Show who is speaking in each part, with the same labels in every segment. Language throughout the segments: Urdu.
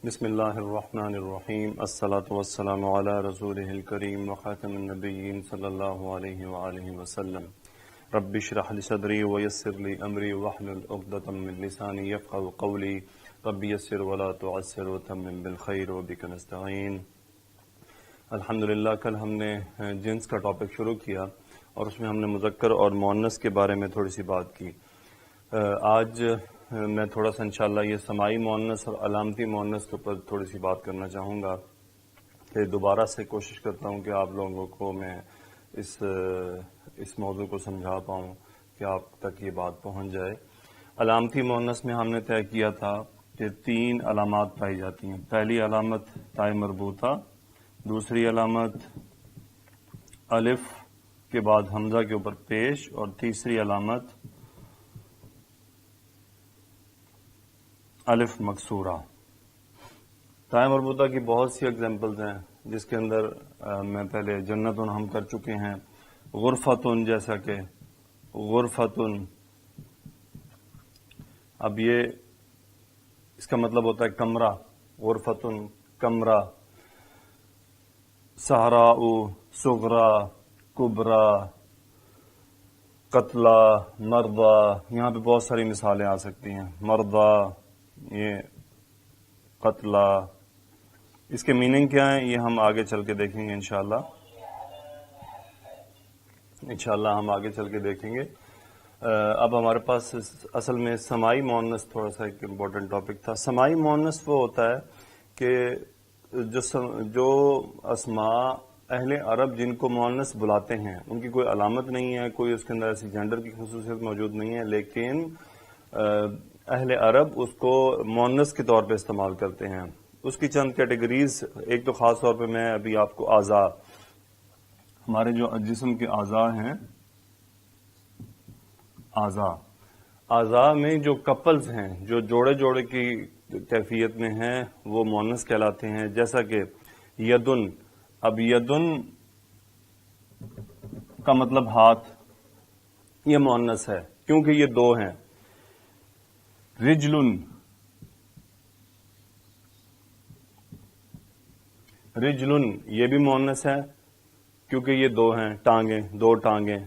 Speaker 1: بسم اللہ الرحمن الرحیم الصلاة والسلام علی رسولہ الکریم وخاتم النبیین صلی اللہ علیہ وآلہ وسلم رب اشرح لی صدری ویسر لی امری واحلل عقدۃ من لسانی یفقهوا قولی رب یسر ولا تعسر وتمم بالخیر وبک نستعین۔ الحمدللہ کل ہم نے جنس کا ٹاپک شروع کیا اور اس میں ہم نے مذکر اور مؤنث کے بارے میں تھوڑی سی بات کی۔ آج میں تھوڑا سا انشاءاللہ یہ سماعی مؤنث اور علامتی مؤنث کے اوپر تھوڑی سی بات کرنا چاہوں گا کہ دوبارہ سے کوشش کرتا ہوں کہ آپ لوگوں کو میں اس موضوع کو سمجھا پاؤں کہ آپ تک یہ بات پہنچ جائے۔ علامتی مؤنث میں ہم نے طے کیا تھا کہ 3 علامات پائی جاتی ہیں۔ پہلی علامت تائے مربوطہ، دوسری علامت الف کے بعد حمزہ کے اوپر پیش، اور تیسری علامت الف مکسورہ۔ تائے مربوطہ کی بہت سی ایگزامپلز ہیں جس کے اندر میں پہلے جنتن ہم کر چکے ہیں، غرفتن جیسا کہ غرفتن، اب یہ اس کا مطلب ہوتا ہے کمرہ، غرفتن کمرہ، صحراء صغرا کبرا قتلہ مردہ، یہاں پہ بہت ساری مثالیں آ سکتی ہیں، مردہ، یہ قتلہ، اس کے میننگ کیا ہیں یہ ہم آگے چل کے دیکھیں گے انشاءاللہ ہم آگے چل کے دیکھیں گے۔ اب ہمارے پاس اصل میں سماعی مؤنث تھوڑا سا ایک امپورٹنٹ ٹاپک تھا۔ سماعی مؤنث وہ ہوتا ہے کہ جو اسماء اہل عرب جن کو مؤنث بلاتے ہیں ان کی کوئی علامت نہیں ہے، کوئی اس کے اندر ایسی جینڈر کی خصوصیت موجود نہیں ہے، لیکن اہل عرب اس کو مؤنث کے طور پہ استعمال کرتے ہیں۔ اس کی چند کیٹیگریز، ایک تو خاص طور پہ میں ابھی آپ کو اعضاء، ہمارے جو جسم کے اعضاء ہیں، اعضاء میں جو کپلز ہیں، جو جوڑے جوڑے کی کیفیت میں ہیں، وہ مؤنث کہلاتے ہیں، جیسا کہ یدن۔ اب یدن کا مطلب ہاتھ، یہ مؤنث ہے کیونکہ یہ 2 ہیں۔ رجلن، رجلن یہ بھی مؤنث ہے کیونکہ یہ 2 ہیں، ٹانگیں، 2 ٹانگیں۔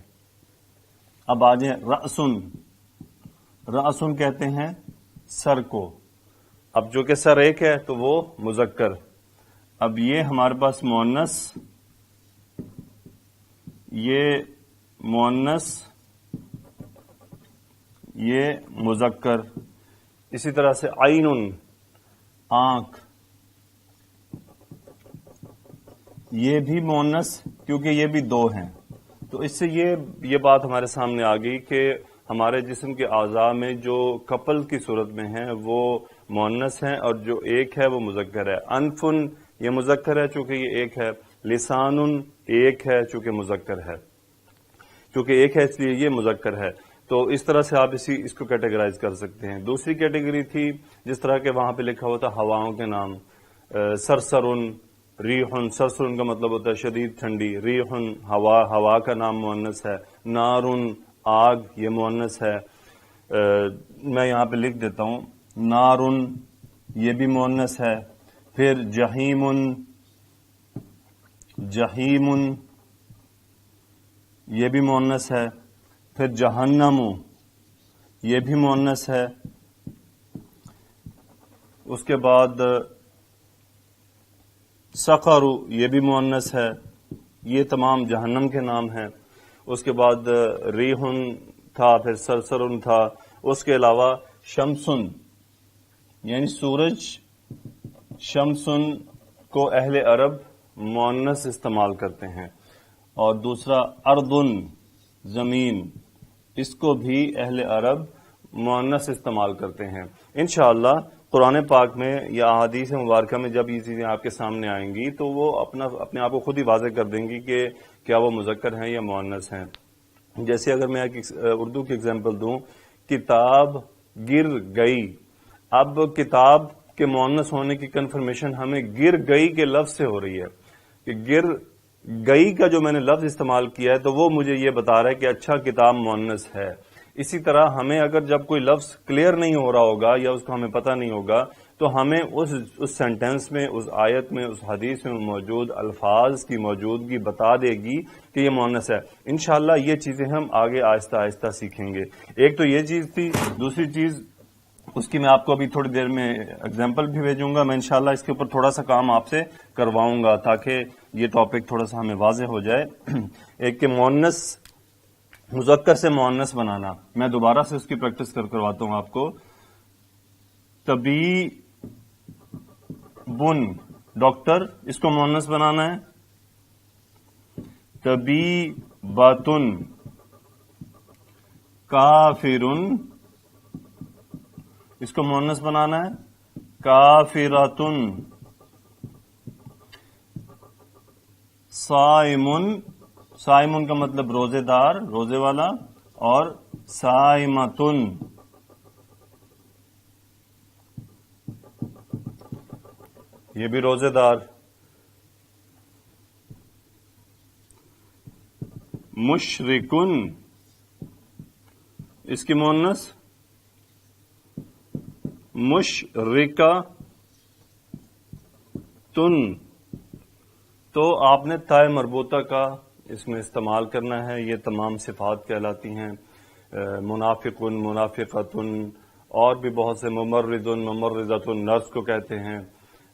Speaker 1: اب آ جائیں رأسن، رأسن کہتے ہیں سر کو، اب جو کہ سر ایک ہے تو وہ مذکر۔ اب یہ ہمارے پاس مؤنث، یہ مؤنث، یہ مذکر۔ اسی طرح سے عین، آنکھ، یہ بھی مؤنث کیونکہ یہ بھی 2 ہیں۔ تو اس سے یہ بات ہمارے سامنے آ گئی کہ ہمارے جسم کے اعضاء میں جو کپل کی صورت میں ہیں وہ مؤنث ہیں، اور جو ایک ہے وہ مذکر ہے۔ انفن یہ مذکر ہے چونکہ یہ ایک ہے، لسان ایک ہے چونکہ مذکر ہے، چونکہ ایک ہے اس لیے یہ مذکر ہے۔ تو اس طرح سے آپ اس کو کیٹیگرائز کر سکتے ہیں۔ دوسری کیٹیگری تھی جس طرح کہ وہاں پہ لکھا ہوتا ہواؤں کے نام، سرسرن، ریحن، سرسرن کا مطلب ہوتا ہے شدید ٹھنڈی، ریحن ہوا کا نام مؤنث ہے، نارن آگ یہ مؤنث ہے۔ میں یہاں پہ لکھ دیتا ہوں، نارن یہ بھی مؤنث ہے۔ پھر جہیمن، جہیمن یہ بھی مؤنث ہے۔ پھر جہنم یہ بھی مؤنث ہے۔ اس کے بعد سقر یہ بھی مؤنث ہے، یہ تمام جہنم کے نام ہیں۔ اس کے بعد ریحن تھا، پھر سرسرن تھا۔ اس کے علاوہ شمسن یعنی سورج، شمسن کو اہل عرب مؤنث استعمال کرتے ہیں، اور دوسرا اردن زمین، اس کو بھی اہل عرب مؤنث استعمال کرتے ہیں۔ انشاءاللہ قرآن پاک میں یا احادیث مبارکہ میں جب یہ چیزیں آپ کے سامنے آئیں گی تو وہ اپنے آپ کو خود ہی واضح کر دیں گی کہ کیا وہ مذکر ہیں یا مؤنث ہیں۔ جیسے اگر میں ایک اردو کی ایگزامپل دوں، کتاب گر گئی، اب کتاب کے مؤنث ہونے کی کنفرمیشن ہمیں گر گئی کے لفظ سے ہو رہی ہے کہ گر گئی کا جو میں نے لفظ استعمال کیا ہے تو وہ مجھے یہ بتا رہا ہے کہ اچھا کتاب مؤنث ہے۔ اسی طرح ہمیں اگر جب کوئی لفظ کلیئر نہیں ہو رہا ہوگا یا اس کو ہمیں پتہ نہیں ہوگا تو ہمیں اس سینٹنس میں، اس آیت میں، اس حدیث میں موجود الفاظ کی موجودگی بتا دے گی کہ یہ مؤنث ہے۔ انشاءاللہ یہ چیزیں ہم آگے آہستہ آہستہ سیکھیں گے۔ ایک تو یہ چیز تھی، دوسری چیز اس کی میں آپ کو ابھی تھوڑی دیر میں اگزامپل بھی بھیجوں گا، میں انشاءاللہ اس کے اوپر تھوڑا سا کام آپ سے کرواؤں گا تاکہ یہ ٹاپک تھوڑا سا ہمیں واضح ہو جائے۔ ایک کہ مؤنث مذکر سے مؤنث بنانا، میں دوبارہ سے اس کی پریکٹس کرواتا ہوں آپ کو۔ طبی بن ڈاکٹر، اس کو مؤنث بنانا ہے۔ طبی باتن کافرن، اس کو مؤنث بنانا ہے کافراتن۔ صائمن، صائمن کا مطلب روزے دار، روزے والا، اور صائمتن، یہ بھی روزے دار۔ مشرکن، اس کی مؤنث مشرکہ تن، تو آپ نے تائے مربوطہ کا اس میں استعمال کرنا ہے۔ یہ تمام صفات کہلاتی ہیں۔ منافقن، منافقتن، اور بھی بہت سے، ممرضن، ممرضتن، نرس کو کہتے ہیں۔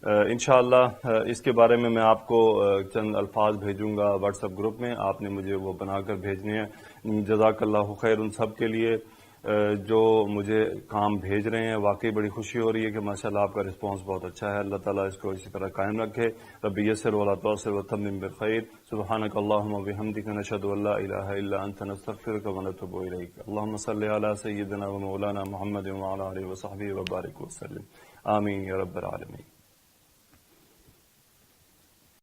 Speaker 1: انشاءاللہ اس کے بارے میں آپ کو چند الفاظ بھیجوں گا واٹس ایپ گروپ میں، آپ نے مجھے وہ بنا کر بھیجنے ہیں۔ جزاک اللہ خیر ان سب کے لیے جو مجھے کام بھیج رہے ہیں، واقعی بڑی خوشی ہو رہی ہے کہ ماشاءاللہ آپ کا رسپانس بہت اچھا ہے۔ اللہ تعالیٰ اس کو اسی طرح قائم رکھے۔ رب یسر ولا تعسر وتمم بالخیر۔ سبحانک اللہم وبحمدک، نشہد ان لا الہ الا انت، نستغفرک ونتوب الیک۔ اللہم صل علی سیدنا و مولانا محمد وعلی آلہ وصحبہ وبارک وسلم۔ آمین یا رب العالمین۔